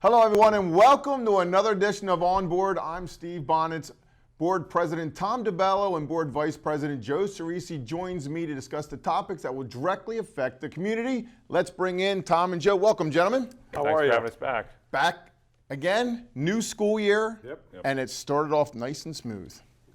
Hello, everyone, and welcome to another edition of On Board. I'm Steve Bonnets. Board President Tom DeBello and Board Vice President Joe Cerisi joins me to discuss the topics that will directly affect the community. Let's bring in Tom and Joe. Welcome, gentlemen. How are you? Thanks for having us back. Back again, new school year, Yep. and it started off nice and smooth.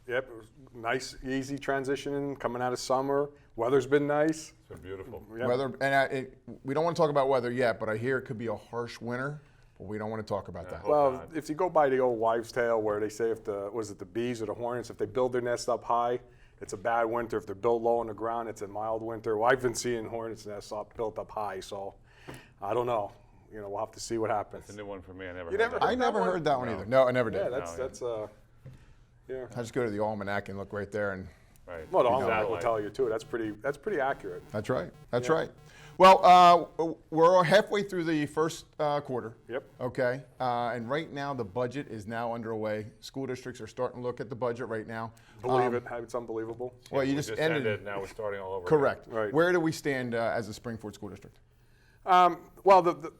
Yep, it was nice, easy transition coming out of summer. Weather's been nice. It's been beautiful. Yep. Weather, and we don't want to talk about weather yet, but I hear it could be a harsh winter. But we don't want to talk about that. Well, not. if you go by the old wives' tale where they say if the bees or the hornets, if they build their nest up high, it's a bad winter. If they're built low on the ground, it's a mild winter. Well, I've been seeing hornets' nests built up high, so I don't know. We'll have to see what happens. It's a new one for me. I never You heard never that. I never heard that one either. No, I never did. Yeah, yeah. I just go to the almanac and look right there, and Right. Well, the almanac will Satellite. tell you too. That's pretty accurate. that's right. That's right. Well, we're halfway thugh the first quarter. Yep. Okay. And right now, the budget is now underway. School districts are starting to look at the budget right now. Believe it, it's unbelievable. Well, you We just just ended. Now we're starting all over. Correct. Right. Where do we stand as a Springford School District? Well, the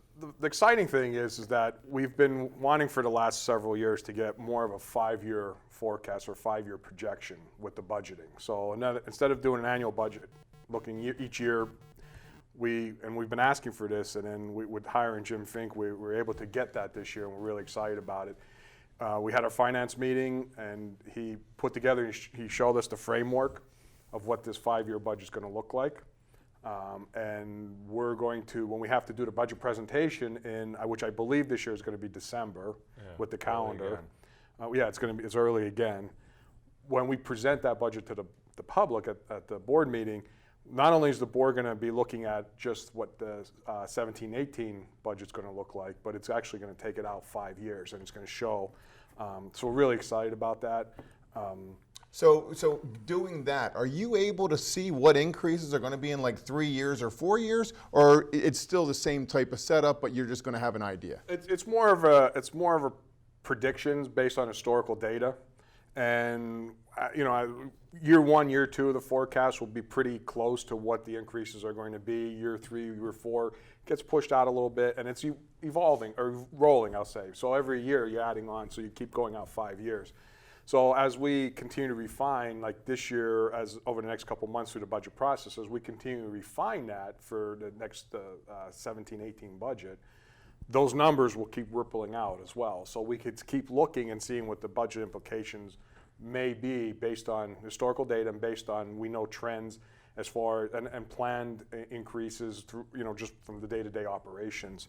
exciting thing is that we've been wanting for the last several years to get more of a 5-year forecast or 5-year projection with the budgeting. So instead of doing an annual budget, looking each year, we've been asking for this, and then with hiring Jim Fink, we were able to get that this year, and we're really excited about it. We had our finance meeting, and he put together, he showed us the framework of what this 5-year budget is going to look like. And we're going to, when we have to do the budget presentation which I believe this year is going to be December with the calendar. It's early again. When we present that budget to the public at the board meeting, not only is the board going to be looking at just what the 17-18 budget's going to look like, but it's actually going to take it out 5 years, and it's going to show. So we're really excited about that. So doing that, are you able to see what increases are going to be in like 3 years or 4 years, or it's still the same type of setup, but you're just going to have an idea? It's more of a predictions based on historical data, and year 1, year 2 of the forecast will be pretty close to what the increases are going to be. Year 3, year 4 gets pushed out a little bit, and it's evolving or rolling, I'll say. So every year you're adding on, so you keep going out 5 years. So as we continue to refine, like this year, as over the next couple months through the budget process, as we continue to refine that for the next 17-18 budget, those numbers will keep rippling out as well. So we could keep looking and seeing what the budget implications may be based on historical data and based on, we know, trends as far and planned increases through, just from the day-to-day operations.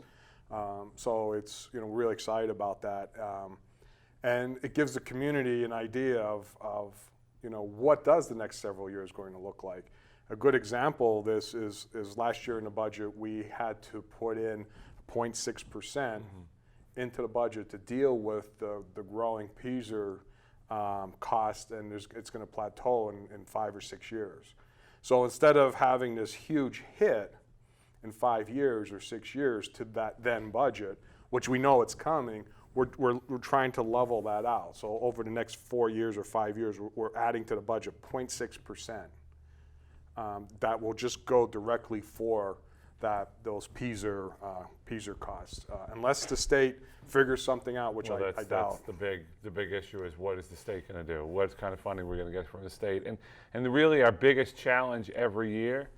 So it's, really excited about that. And it gives the community an idea of what does the next several years going to look like. A good example of this is last year in the budget, we had to put in 0.6% into the budget to deal with the growing PSER cost, and it's going to plateau in 5 or 6 years. So instead of having this huge hit in 5 years or 6 years to that then budget, which we know it's coming, we're trying to level that out. So over the next 4 years or 5 years, we're adding to the budget 0.6%. That will just go directly for those PSER costs, unless the state figures something out, which I doubt. That's the big issue is what is the state going to do? What kind of funding we're going to get from the state? And really our biggest challenge every year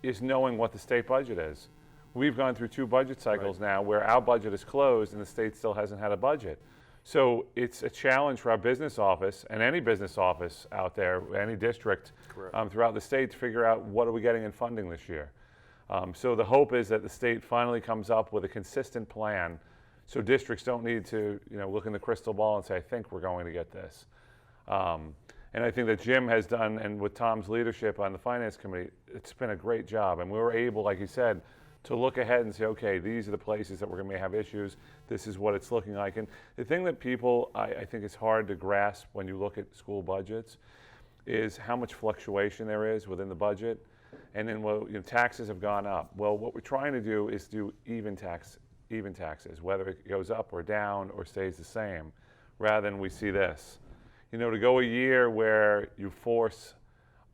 is knowing what the state budget is. We've gone through 2 budget cycles now where our budget is closed and the state still hasn't had a budget. So it's a challenge for our business office and any business office out there, any district throughout the state to figure out what are we getting in funding this year. So the hope is that the state finally comes up with a consistent plan so districts don't need to look in the crystal ball and say, I think we're going to get this. And I think that Jim has done, and with Tom's leadership on the Finance Committee, it's been a great job. And we were able, like you said, to look ahead and say, okay, these are the places that we're going to have issues. This is what it's looking like. And the thing that people, I think is hard to grasp when you look at school budgets is how much fluctuation there is within the budget. And then, taxes have gone up. Well, what we're trying to do is do even taxes, whether it goes up or down or stays the same, rather than we see this. To go a year where you force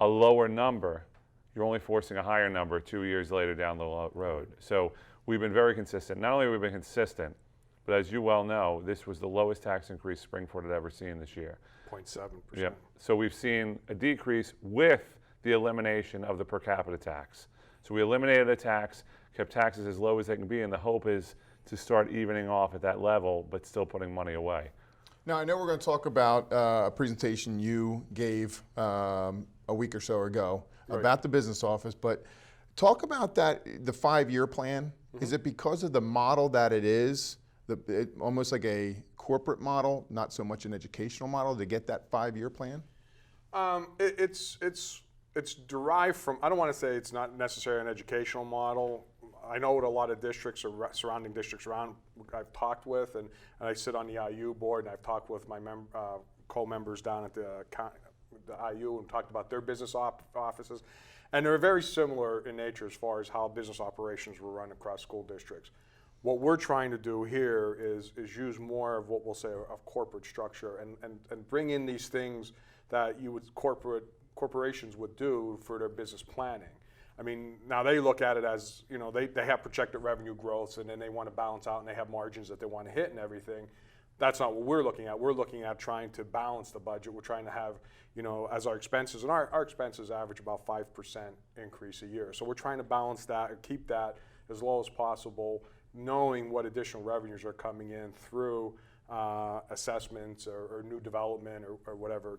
a lower number, you're only forcing a higher number 2 years later down the road. So we've been very consistent. Not only have we been consistent, But as you well know, this was the lowest tax increase Springford had ever seen this year. 0.7%. Yep. So we've seen a decrease with the elimination of the per capita tax. So we eliminated the tax, kept taxes as low as they can be, and the hope is to start evening off at that level, but still putting money away. Now, I know we're going to talk about a presentation you gave a week or so ago about the business office, but talk about that, the 5-year plan. Is it because of the model that it is, almost like a corporate model, not so much an educational model, to get that 5-year plan? It's derived from, I don't want to say it's not necessarily an educational model. I know what a lot of districts or surrounding districts around I've talked with, and I sit on the IU board, and I've talked with my co-members down at the IU and talked about their business offices. And they're very similar in nature as far as how business operations were run across school districts. What we're trying to do here is use more of what we'll say of corporate structure and bring in these things that corporations would do for their business planning. I mean, now they look at it as, you know, they have projected revenue growth, and then they want to balance out, and they have margins that they want to hit and everything. That's not what we're looking at. We're looking at trying to balance the budget. We're trying to have, you know, as our expenses, and our expenses average about 5% increase a year. So we're trying to balance that and keep that as low as possible, knowing what additional revenues are coming in through assessments or new development or whatever,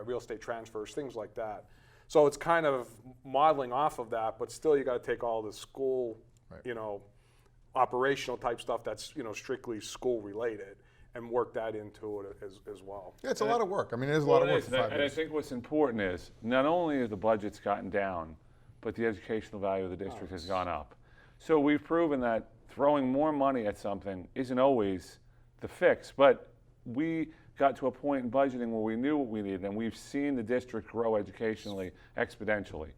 real estate transfers, things like that. So it's kind of modeling off of that, but still you got to take all the school, you know, operational type stuff that's, you know, strictly school related and work that into it as well. Yeah, it's a lot of work. I mean, there's a lot of work for 5 And I years. think what's important is not only have the budget's gotten down, but the educational value of the district has gone up. So we've proven that throwing more money at something isn't always the fix, but we got to a point in budgeting where we knew what we needed, and we've seen the district grow educationally exponentially.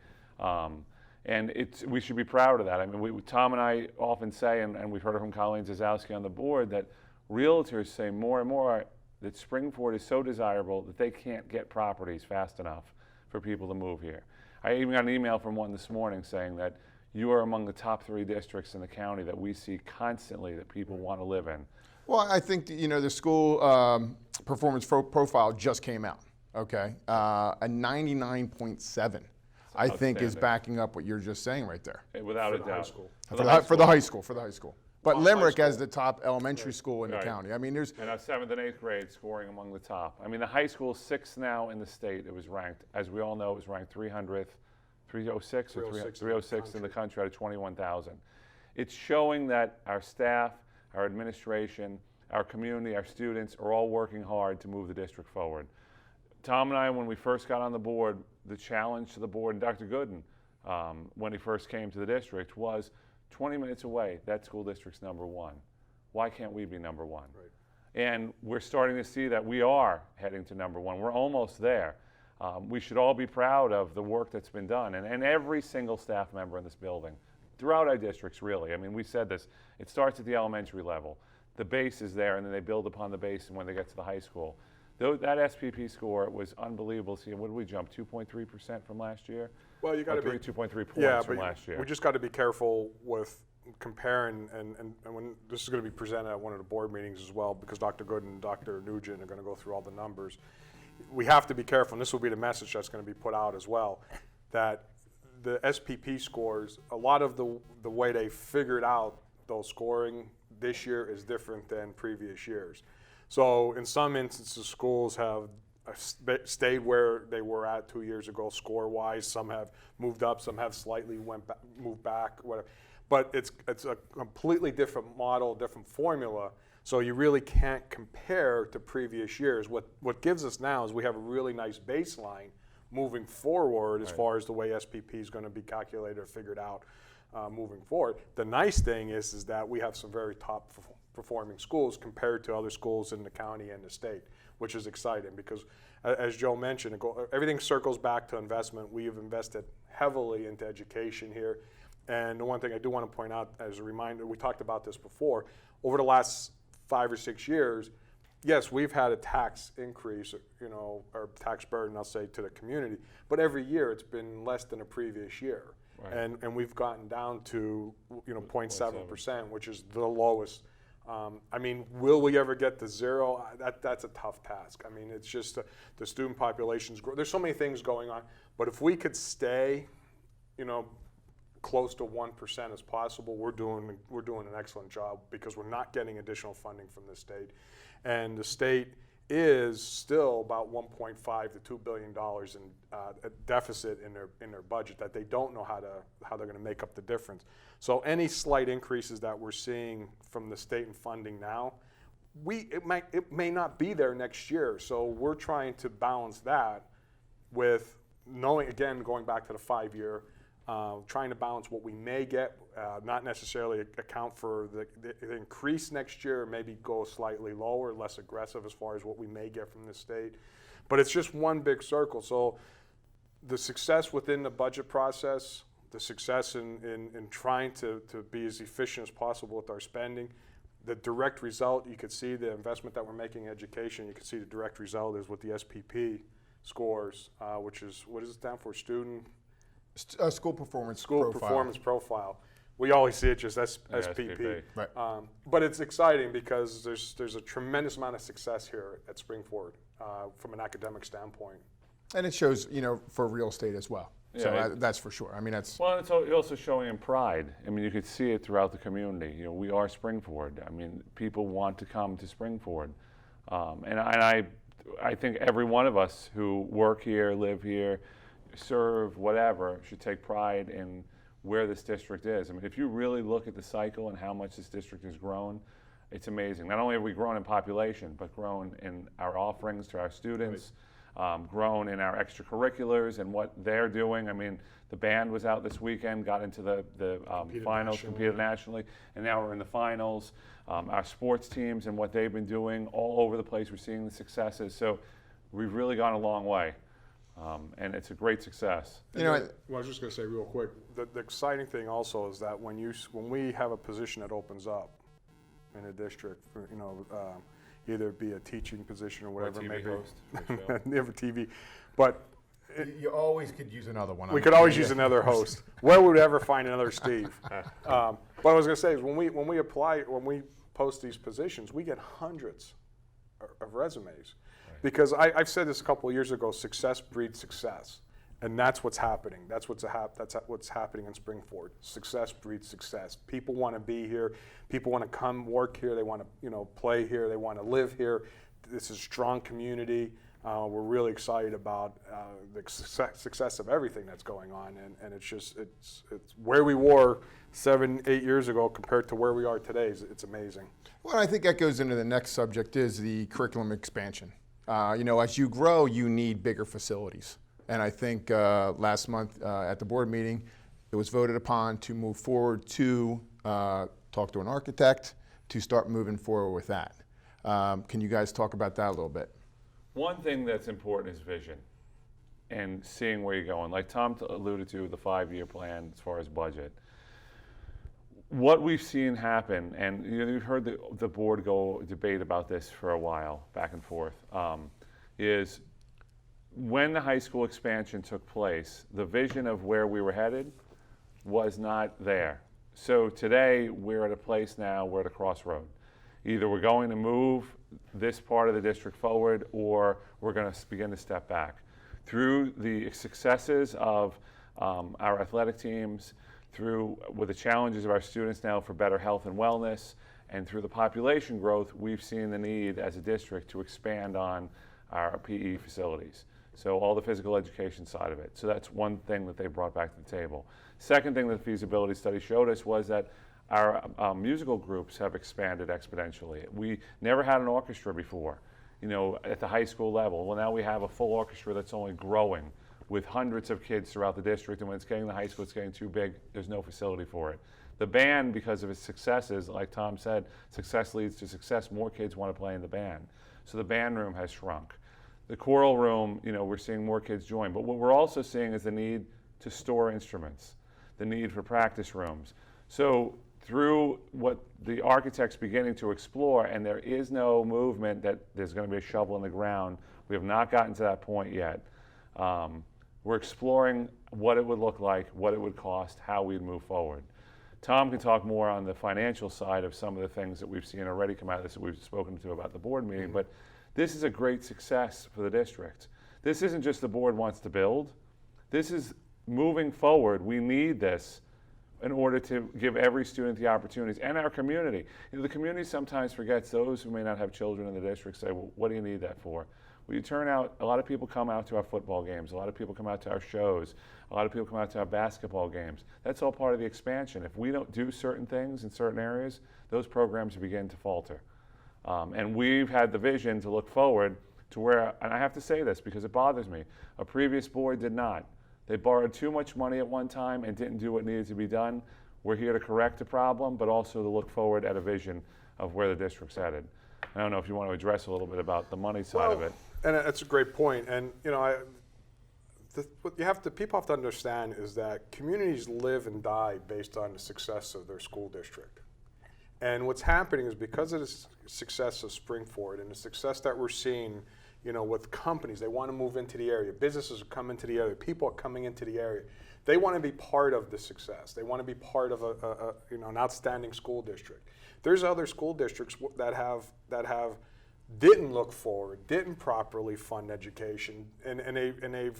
And we should be proud of that. I mean, Tom and I often say, and we've heard it from Colleen Zazowski on the board, that realtors say more and more that Springford is so desirable that they can't get properties fast enough for people to move here. I even got an email from one this morning saying that you are among the top 3 districts in the county that we see constantly that people want to live in. Well, I think that, you know, the school performance profile just came out, okay? A 99.7, I think, is backing up what you're just saying right there. Without a For the high doubt. school. For the high school. But Limerick as the top elementary school in the county. I mean, there's... And our 7th and 8th grade scoring among the top. I mean, the high school 6th now in the state. It was ranked, as we all know, it was ranked 300th, 306 or 306 in the country out of 21,000. It's showing that our staff, our administration, our community, our students are all working hard to move the district forward. Tom and I, when we first got on the board, the challenge to the board, and Dr. Gooden, when he first came to the district, was 20 minutes away, that school district's #1. Why can't we be #1? Right. And we're starting to see that we are heading to #1. We're almost there. We should all be proud of the work that's been done, and every single staff member in this building, throughout our districts, really. I mean, we said this, it starts at the elementary level. The base is there, and then they build upon the base and when they get to the high school. That SPP score was unbelievable. See, what did we jump, 2.3% from last year? Well, you got to be 2.3 points from last year. We just got to be careful with comparing, and when this is going to be presented at one of the board meetings as well, because Dr. Gooden and Dr. Nugent are going to go through all the numbers. We have to be careful, and this will be the message that's going to be put out as well, that the SPP scores, a lot of the way they figured out those scoring this year is different than previous years. So in some instances, schools have stayed where they were at 2 years ago score-wise. Some have moved up, some have slightly moved back, whatever. But it's a completely different model, different formula. So you really can't compare to previous years. What gives us now is we have a really nice baseline moving forward as far as the way SPP is going to be calculated or figured out moving forward. The nice thing is that we have some very top performing schools compared to other schools in the county and the state, which is exciting because, as Joe mentioned, everything circles back to investment. We have invested heavily into education here. And the one thing I do want to point out as a reminder, we talked about this before, over the last 5 or 6 years, yes, we've had a tax increase, you know, or tax burden, I'll say, to the community, but every year it's been less than a previous year. Right. And we've gotten down to, you know, 0.7%, which is the lowest I mean, will we ever get to zero? That's a tough task. I mean, it's just the student population's grow. There's so many things going on, but if we could stay, close to 1% as possible, we're doing an excellent job because we're not getting additional funding from the state, and the state is still about 1.5 to $2 billion in a deficit in their budget that they don't know how they're going to make up the difference. So any slight increases that we're seeing from the state in funding now, it may not be there next year. So we're trying to balance that with knowing, again, going back to the 5-year, trying to balance what we may get, not necessarily account for the increase next year, maybe go slightly lower, less aggressive as far as what we may get from the state. But it's just one big circle. So the success within the budget process, the success in trying to be as efficient as possible with our spending, the direct result, you could see the investment that we're making in education, you can see the direct result is with the SPP scores, which is, what does it stand for? School performance Performance profile. We always see it just SPP. SPP. Right. But it's exciting because there's a tremendous amount of success here at Spring-Ford from an academic standpoint. And it shows, for real estate as well. So Yeah, that's for sure. I mean, that's. Well, it's also showing in pride. I mean, you could see it throughout the community. We are Spring-Ford. I mean, people want to come to Spring-Ford. And I think every one of us who work here, live here, serve, whatever, should take pride in where this district is. I mean, if you really look at the cycle and how much this district has grown, it's amazing. Not only have we grown in population, but grown in our offerings to our students, grown in our extracurriculars and what they're doing. I mean, the band was out this weekend, got into the finals, competed nationally, and now we're in the finals. Our sports teams and what they've been doing all over the place, we're seeing the successes. So we've really gone a long way. And it's a great success. Well, I was just going to say real quick, the exciting thing also is that when we have a position that opens up in a district, either it be a teaching position or whatever it may be. Never TV, but You always could use another one. we could always use another host. Where would we ever find another Steve? But I was going to say is when we post these positions, we get hundreds of resumes. Because I've said this a couple of years ago, success breeds success. And that's what's happening. That's what's happening in Spring-Ford. Success breeds success. People want to be here. People want to come work here. They want to play here. They want to live here. This is a strong community. We're really excited about the success of everything that's going on. And it's where we were 7-8 years ago compared to where we are today. It's amazing. Well, I think that goes into the next subject is the curriculum expansion. As you grow, you need bigger facilities. And I think last month at the board meeting, it was voted upon to move forward to talk to an architect to start moving forward with that. Can you guys talk about that a little bit? One thing that's important is vision and seeing where you're going. Like Tom alluded to, the 5-year plan as far as budget. What we've seen happen, and you've heard the board go debate about this for a while, back and forth, is when the high school expansion took place, the vision of where we were headed was not there. So today, we're at a place now, we're at a crossroad. Either we're going to move this part of the district forward, or we're going to begin to step back. Through the successes of our athletic teams, with the challenges of our students now for better health and wellness, and through the population growth, we've seen the need as a district to expand on our PE facilities. So all the physical education side of it. So that's one thing that they brought back to the table. Second thing that the feasibility study showed us was that our musical groups have expanded exponentially. We never had an orchestra before, at the high school level. Well, now we have a full orchestra that's only growing with hundreds of kids throughout the district, and when it's getting to high school, it's getting too big, there's no facility for it. The band, because of its successes, like Tom said, success leads to success, more kids want to play in the band. So the band room has shrunk. The choral room, we're seeing more kids join, but what we're also seeing is the need to store instruments, the need for practice rooms. So through what the architect's beginning to explore, and there is no movement that there's going to be a shovel in the ground, we have not gotten to that point yet. We're exploring what it would look like, what it would cost, how we'd move forward. Tom can talk more on the financial side of some of the things that we've seen already come out of this that we've spoken to about the board meeting, but this is a great success for the district. This isn't just the board wants to build. This is moving forward. We need this in order to give every student the opportunities and our community. You know, the community sometimes forgets those who may not have children in the district say, well, what do you need that for? Well, you turn out, a lot of people come out to our football games, a lot of people come out to our shows, a lot of people come out to our basketball games. That's all part of the expansion. If we don't do certain things in certain areas, those programs begin to falter. And we've had the vision to look forward to where, and I have to say this because it bothers me, a previous board did not. They borrowed too much money at one time and didn't do what needed to be done. We're here to correct the problem, but also to look forward at a vision of where the district's headed. I don't know if you want to address a little bit about the money side of it. And that's a great point. And you know, what people have to understand is that communities live and die based on the success of their school district. And what's happening is because of the success of Springford and the success that we're seeing, you know, with companies, they want to move into the area. Businesses are coming to the area. People are coming into the area. They want to be part of the success. They want to be part of an outstanding school district. There's other school districts that didn't look forward, didn't properly fund education, and they've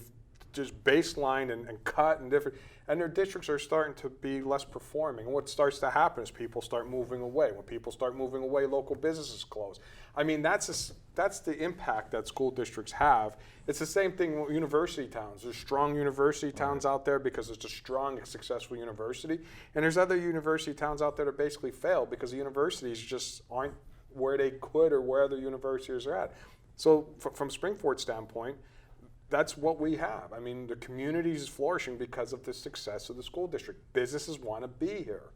just baselined and cut and different, and their districts are starting to be less performing. And what starts to happen is people start moving away. When people start moving away, local businesses close. I mean, that's the impact that school districts have. It's the same thing with university towns. There's strong university towns out there because it's a strong and successful university, and there's other university towns out there that basically fail because the universities just aren't where they could or where other universities are at. So from Springford's standpoint, that's what we have. I mean, the community is flourishing because of the success of the school district. Businesses want to be here.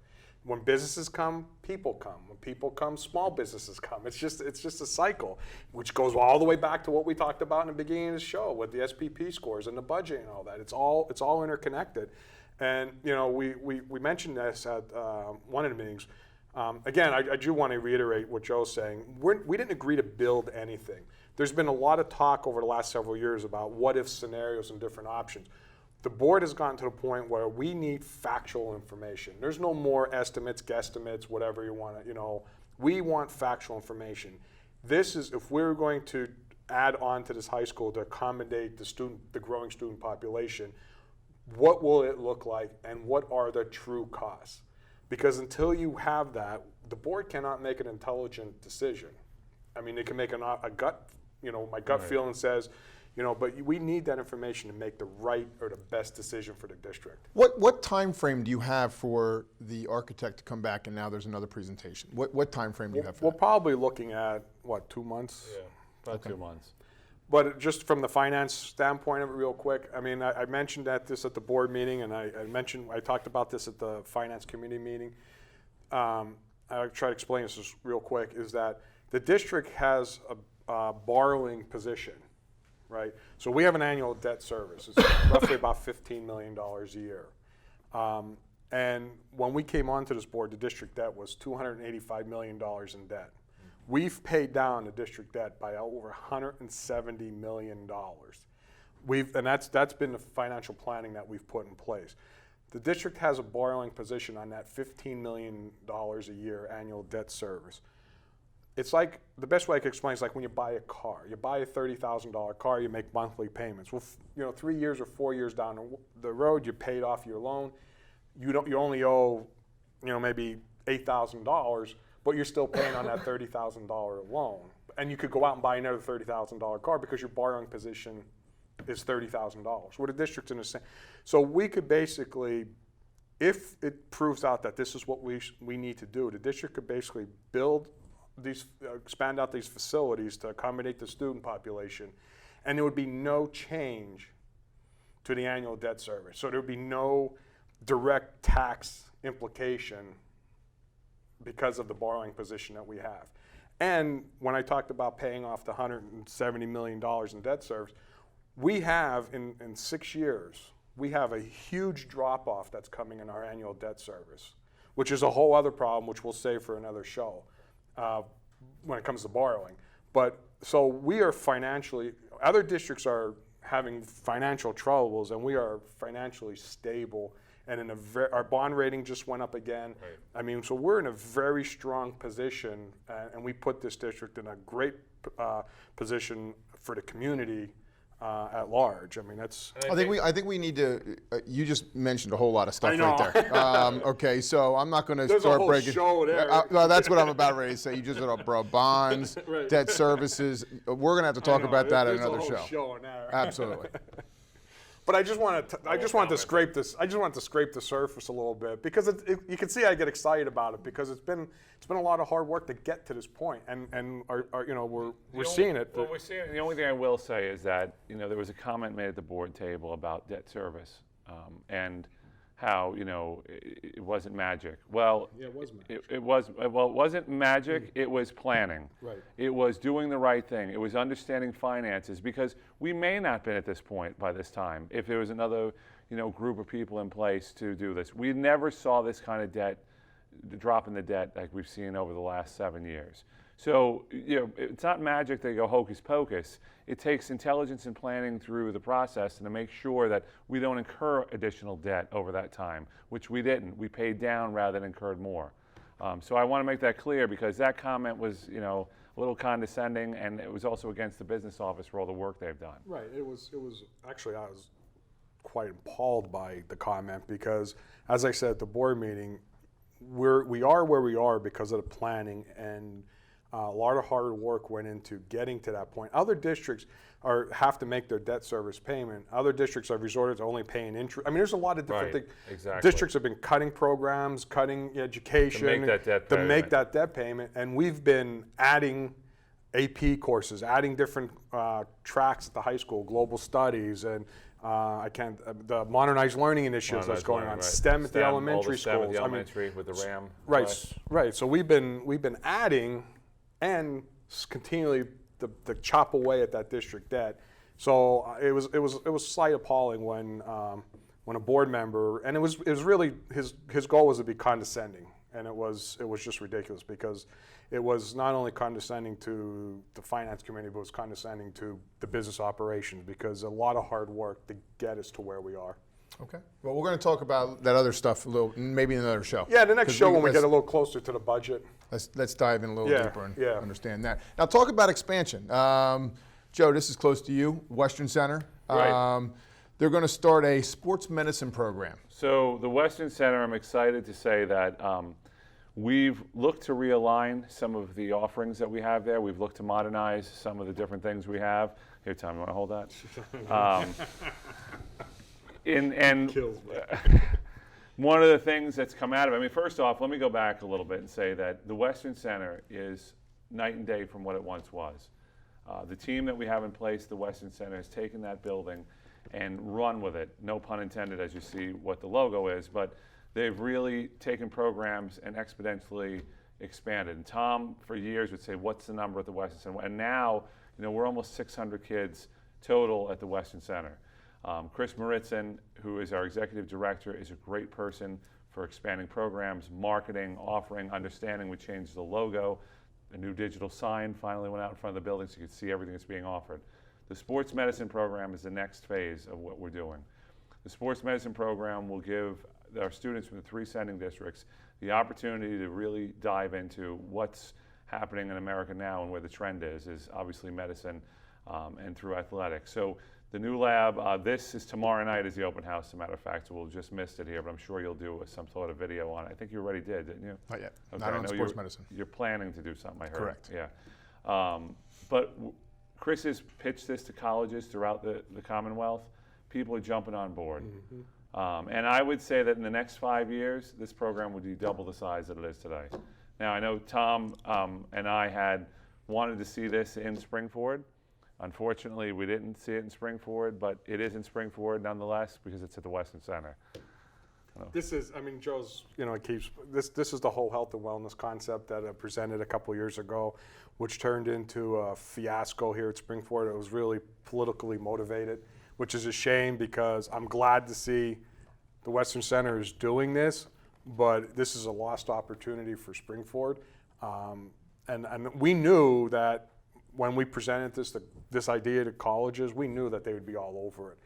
When businesses come, people come. When people come, small businesses come. It's just a cycle, which goes all the way back to what we talked about in the beginning of the show with the SPP scores and the budget and all that. It's all interconnected. And you know, we mentioned this at one of the meetings. Again, I do want to reiterate what Joe's saying. We didn't agree to build anything. There's been a lot of talk over the last several years about what-if scenarios and different options. The board has gotten to the point where we need factual information. There's no more estimates, guesstimates, whatever you want to, you know. We want factual information. This is, if we're going to add on to this high school to accommodate the growing student population, what will it look like and what are the true costs? Because until you have that, the board cannot make an intelligent decision. I mean, they can make a gut, you know, my gut feeling says, you know, but we need that information to make the right or the best decision for the district. What time frame do you have for the architect to come back and now there's another presentation? What time frame do you have for We're that? probably looking at, what, 2 months? Yeah, about 2 months. But just from the finance standpoint of it real quick, I mean, I mentioned this at the board meeting, and I talked about this at the finance committee meeting. I'll try to explain this just real quick, is that the district has a borrowing position, right? So we have an annual debt service. It's roughly about $15 million a year. And when we came onto this board, the district debt was $285 million in debt. We've paid down the district debt by over $170 million. And that's been the financial planning that we've put in place. The district has a borrowing position on that $15 million a year annual debt service. It's like, the best way I can explain is like when you buy a car. You buy a $30,000 car, you make monthly payments. Well, you know, 3 years or 4 years down the road, you paid off your loan. You only owe, you know, maybe $8,000, but you're still paying on that $30,000 loan. And you could go out and buy another $30,000 car because your borrowing position is $30,000. Well, the district's in the same. So we could basically, if it proves out that this is what we need to do, the district could basically expand out these facilities to accommodate the student population, and there would be no change to the annual debt service. So there would be no direct tax implication because of the borrowing position that we have. And when I talked about paying off the $170 million in debt service, we have, in 6 years, we have a huge drop-off that's coming in our annual debt service, which is a whole other problem, which we'll save for another show when it comes to borrowing. But so we are financially, other districts are having financial troubles, and we are financially stable and our bond rating just went up again. Right. I mean, so we're in a very strong position, and we put this district in a great position for the community at large. I mean, that's. I think we need to. You just mentioned a whole lot of stuff I know. right there. Okay, so I'm not going to There's a start whole breaking. show there. Well, that's what I'm about ready to say. You just brought bonds, Right. debt services. We're going to have to talk about that at another There's a show. whole show in there. Absolutely. But I just want to scrape this. I just want to scrape the surface a little bit because you can see I get excited about it because it's been a lot of hard work to get to this point, and we're seeing it. Well, we're seeing it. The only thing I will say is that there was a comment made at the board table about debt service and how it wasn't magic. Well, Yeah, it was magic. It wasn't magic. It was planning. Right. It was doing the right thing. It was understanding finances because we may not have been at this point by this time if there was another group of people in place to do this. We never saw this kind of debt, the drop in the debt like we've seen over the last 7 years. So it's not magic. They go hocus pocus. It takes intelligence and planning through the process and to make sure that we don't incur additional debt over that time, which we didn't. We paid down rather than incurred more. So I want to make that clear because that comment was a little condescending, and it was also against the business office for all the work they've done. Right. It was actually, I was quite appalled by the comment because, as I said at the board meeting, we are where we are because of the planning, and a lot of hard work went into getting to that point. Other districts have to make their debt service payment. Other districts have resorted to only paying interest. I mean, there's a lot of different Right, things. exactly. Districts have been cutting programs, cutting education To make that debt to payment. make that debt payment, and we've been adding AP courses, adding different tracks at the high school, global studies, and the modernized learning initiatives that's Modernized going learning, on, right. STEM at the all elementary STEM at schools. the I mean, elementary with the RAM. right, class. right. So we've been adding and continually the chop away at that district debt. So it was slight appalling when a board member, and it was really his goal was to be condescending, and it was just ridiculous because it was not only condescending to the finance committee, but it was condescending to the business operations because a lot of hard work to get us to where we are. Okay. Well, we're going to talk about that other stuff a little, maybe in another show. Yeah, the next 'Cause show when we let's- get a little closer to the budget. Let's dive in a little Yeah, deeper and yeah. understand that. Now, talk about expansion. Joe, this is close to you, Western Center. Right. They're going to start a sports medicine program. So the Western Center, I'm excited to say that we've looked to realign some of the offerings that we have there. We've looked to modernize some of the different things we have. Here, Tom, you want to hold that? Kills me. One of the things that's come out of it, I mean, first off, let me go back a little bit and say that the Western Center is night and day from what it once was. The team that we have in place, the Western Center, has taken that building and run with it. No pun intended, as you see what the logo is, but they've really taken programs and exponentially expanded. And Tom, for years, would say, "What's the number at the Western Center?" And now, we're almost 600 kids total at the Western Center. Chris Maritzen, who is our executive director, is a great person for expanding programs, marketing, offering, understanding. We changed the logo. A new digital sign finally went out in front of the building so you could see everything that's being offered. The sports medicine program is the next phase of what we're doing. The sports medicine program will give our students from the 3 sending districts the opportunity to really dive into what's happening in America now and where the trend is obviously medicine and through athletics. So the new lab, this is tomorrow night is the open house, as a matter of fact, so we'll just missed it here, but I'm sure you'll do some sort of video on it. I think you already did, didn't you? Not yet. Okay, Not I on know sports medicine. You're planning to do something, I heard. Correct. Yeah. Chris has pitched this to colleges throughout the Commonwealth. People are jumping on board. And I would say that in the next 5 years, this program would be double the size that it is today. Now, I know Tom and I had wanted to see this in Springford. Unfortunately, we didn't see it in Springford, but it is in Springford nonetheless because it's at the Western Center. This is, I mean, Joe's, it keeps, this is the whole health and wellness concept that I presented a couple years ago, which turned into a fiasco here at Springford. It was really politically motivated, which is a shame because I'm glad to see the Western Center is doing this, but this is a lost opportunity for Springford. And we knew that when we presented this idea to colleges, we knew that they would be all over it.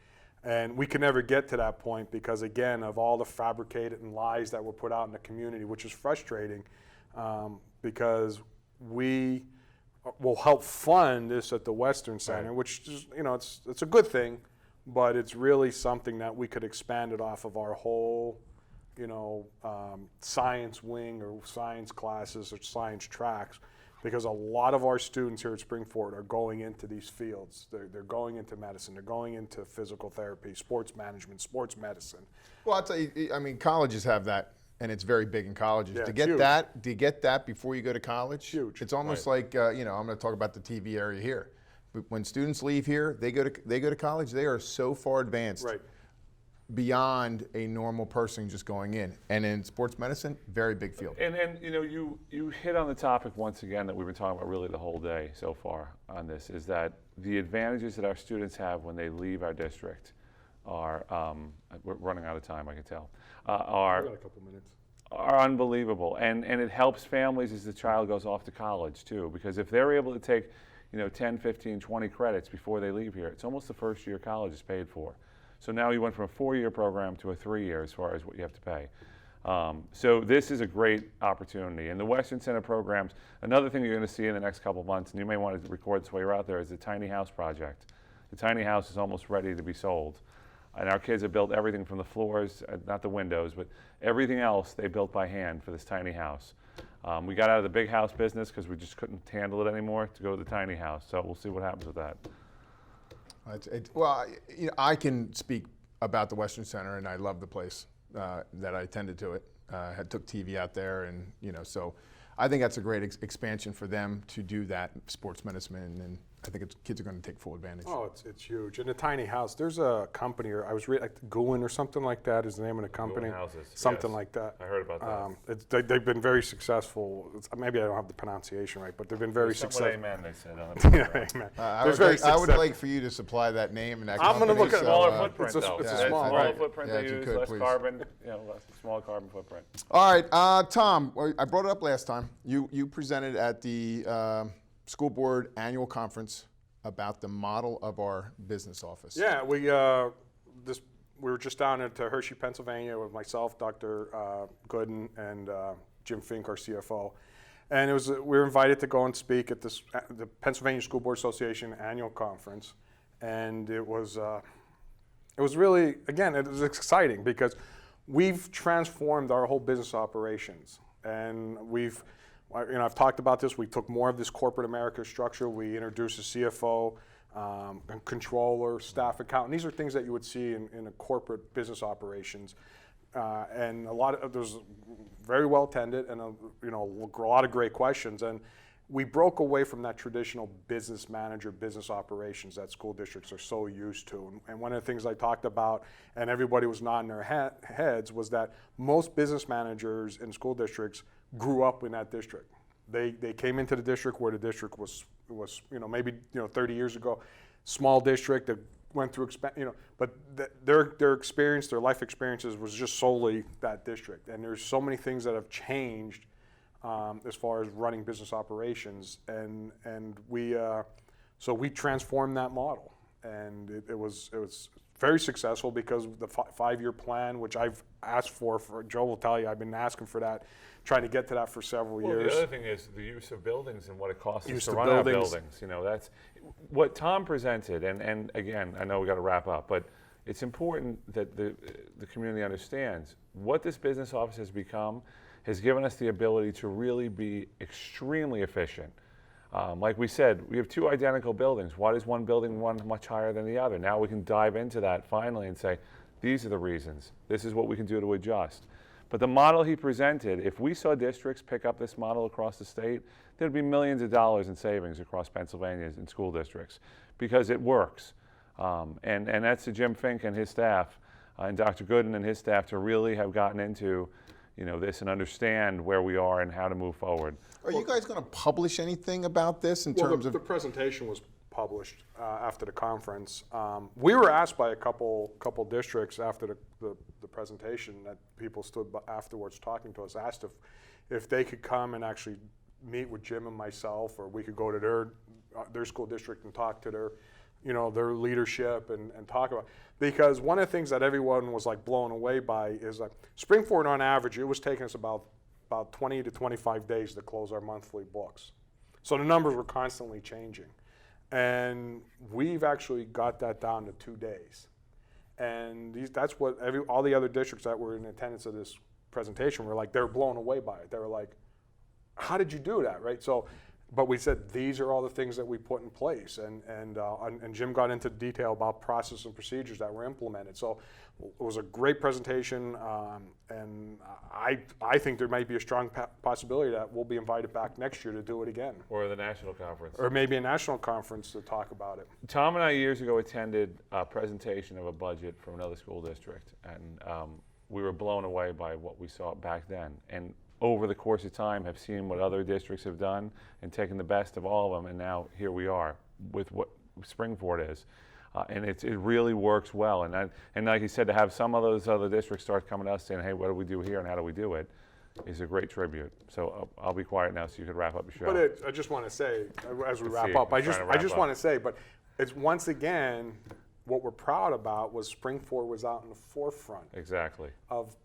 And we can never get to that point because, again, of all the fabricated and lies that were put out in the community, which is frustrating because we will help fund this at the Western Center, which is, it's a good thing, but it's really something that we could expand it off of our whole, science wing or science classes or science tracks, because a lot of our students here at Spring-Ford are going into these fields. They're going into medicine. They're going into physical therapy, sports management, sports medicine. Well, I'll tell you, I mean, colleges have that, and it's very big in colleges. Yeah, to it's get huge. that before you go to college, Huge. It's almost like I'm going to talk about the TV area here. But when students leave here, they go to college. They are so far advanced, Right. beyond a normal person just going in. And in sports medicine, very big field. And you hit on the topic once again that we've been talking about really the whole day so far on this, is that the advantages that our students have when they leave our district are, we're running out of time, I can tell, are We got a couple minutes. are unbelievable. And it helps families as the child goes off to college too, because if they're able to take 10, 15, 20 credits before they leave here, it's almost the first year college is paid for. So now you went from a 4-year program to a 3-year as far as what you have to pay. So this is a great opportunity. And the Western Center programs, another thing you're going to see in the next couple of months, and you may want to record this while you're out there, is the tiny house project. The tiny house is almost ready to be sold. And our kids have built everything from the floors, not the windows, but everything else they built by hand for this tiny house. We got out of the big house business because we just couldn't handle it anymore to go to the tiny house. So we'll see what happens with that. Well, I can speak about the Western Center, and I love the place that I attended to it. Took TV out there, and so I think that's a great expansion for them to do that sports medicine, and I think kids are going to take full advantage. Oh, it's huge. In the tiny house, there's a company, or I was reading, like Guin or something like that is the name of the company. Guin Houses, Something yes. like that. I heard about that. They've been very successful. Maybe I don't have the pronunciation right, but they've been very Somewhat successful. amen, they said on the Yeah, program. amen. I They're would, very like, I would successful. like for you to supply that name and that I'm gonna company. look at Smaller so, footprint, it's a- though. it's a Yeah, small- smaller right. footprint Yeah, they if you use, could, less please. carbon, small carbon footprint. All right, Tom, I brought it up last time. You presented at the school board annual conference about the model of our business office. Yeah, we were just down at Hershey, Pennsylvania with myself, Dr. Gooden, and Jim Fink, our CFO. And we were invited to go and speak at the Pennsylvania School Board Association annual conference. And it was really, again, it was exciting because we've transformed our whole business operations. And I've talked about this. We took more of this corporate America structure. We introduced a CFO, a controller, staff accountant. These are things that you would see in a corporate business operations. And a lot of those very well attended, and a lot of great questions. And we broke away from that traditional business manager, business operations that school districts are so used to. And one of the things I talked about, and everybody was nodding their heads, was that most business managers in school districts grew up in that district. They came into the district where the district was maybe 30 years ago, small district that went through but their experience, their life experiences was just solely that district. And there's so many things that have changed as far as running business operations, and we transformed that model, and it was very successful because the 5-year plan, which I've asked for Joe will tell you, I've been asking for that, trying to get to that for several years. The other thing is the use of buildings and what it costs us Use to of run our buildings. buildings. That's what Tom presented, and again, I know we got to wrap up, but it's important that the community understands what this business office has become has given us the ability to really be extremely efficient. Like we said, we have 2 identical buildings. Why does one building run much higher than the other? Now we can dive into that finally and say, these are the reasons. This is what we can do to adjust. But the model he presented, if we saw districts pick up this model across the state, there'd be millions of dollars in savings across Pennsylvania in school districts because it works. And that's to Jim Fink and his staff and Dr. Gooden and his staff to really have gotten into this and understand where we are and how to move forward. Are you guys going to publish anything about this in terms the of? presentation was published after the conference. We were asked by a couple districts after the presentation that people stood afterwards talking to us, asked if they could come and actually meet with Jim and myself, or we could go to their school district and talk to you know, their leadership and talk about. Because one of the things that everyone was like blown away by is like Springford on average, it was taking us about 20 to 25 days to close our monthly books. So the numbers were constantly changing. And we've actually got that down to 2 days. And that's what all the other districts that were in attendance of this presentation were like, they were blown away by it. They were like, how did you do that, right? So, but we said, these are all the things that we put in place. And Jim got into detail about process and procedures that were implemented. So it was a great presentation. And I think there might be a strong possibility that we'll be invited back next year to do it again. Or the national conference. Or maybe a national conference to talk about it. Tom and I years ago attended a presentation of a budget from another school district, and we were blown away by what we saw back then. And over the course of time have seen what other districts have done and taken the best of all of them, and now here we are with what Springford is. And it really works well. And like you said, to have some of those other districts start coming to us saying, hey, what do we do here and how do we do it, is a great tribute. So I'll be quiet now so you could wrap up your show. But I just want to say, as we Let's wrap see, up, I'm I just trying to wrap want to say, but it's once again, what we're proud about was Springford was out in the forefront Exactly. of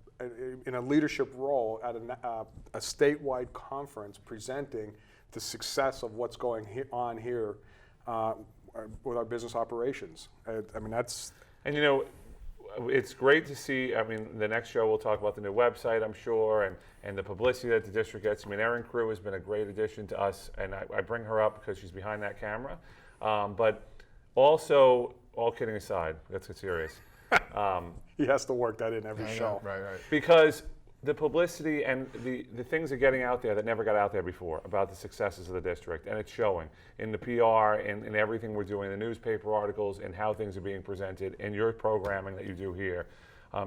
in a leadership role at a statewide conference presenting the success of what's going on here with our business operations. I mean, that's... And you know, it's great to see, I mean, the next show we'll talk about the new website, I'm sure, and the publicity that the district gets. I mean, Erin Crew has been a great addition to us, and I bring her up because she's behind that camera. But also, all kidding aside, let's get serious. He has to work that in every show. Right. Because the publicity and the things are getting out there that never got out there before about the successes of the district, and it's showing in the PR and in everything we're doing, the newspaper articles, and how things are being presented, and your programming that you do here.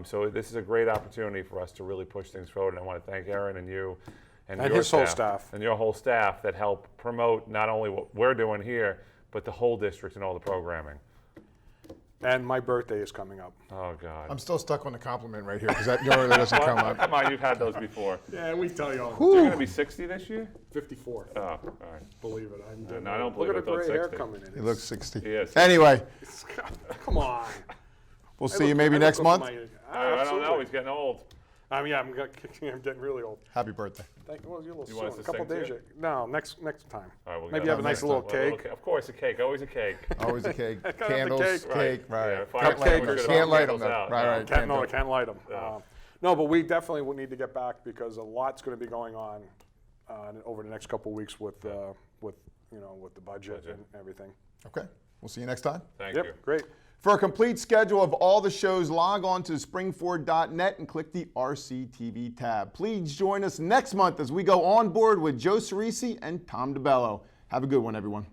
So this is a great opportunity for us to really push things forward, and I want to thank Aaron and you and your his whole staff. and your whole staff that help promote not only what we're doing here, but the whole district and all the programming. And my birthday is coming up. Oh, God. I'm still stuck on the compliment right here because that normally doesn't come up. Come on, you've had those before. Yeah, we tell you all. You're going to be 60 this year? 54. Oh, all right. Believe it. No, I don't Look believe at it the till gray it's hair 60. coming in. He looks 60. He is. Anyway, Come on. we'll see you maybe next month. I don't know. He's getting old. I mean, I'm getting really old. Happy birthday. Thank you. Well, you're a little You want us soon. A to couple sing days. too? No, next time. All right, we'll Maybe get have a it nice next little time. cake. Of course, a cake. Always a cake. Always a cake. Gotta have the Candles, cake. cake, right. Yeah, Can't fireworks. light Cupcake them. or Can't light them something. though. Out. Right. I can't light them. No, but we definitely will need to get back because a lot's going to be going on over the next couple of weeks with the budget and everything. Okay. We'll see you next time. Thank you. Great. For a complete schedule of all the shows, log on to springford.net and click the RCTV tab. Please join us next month as we go on board with Joe Cerisi and Tom DeBello. Have a good one, everyone.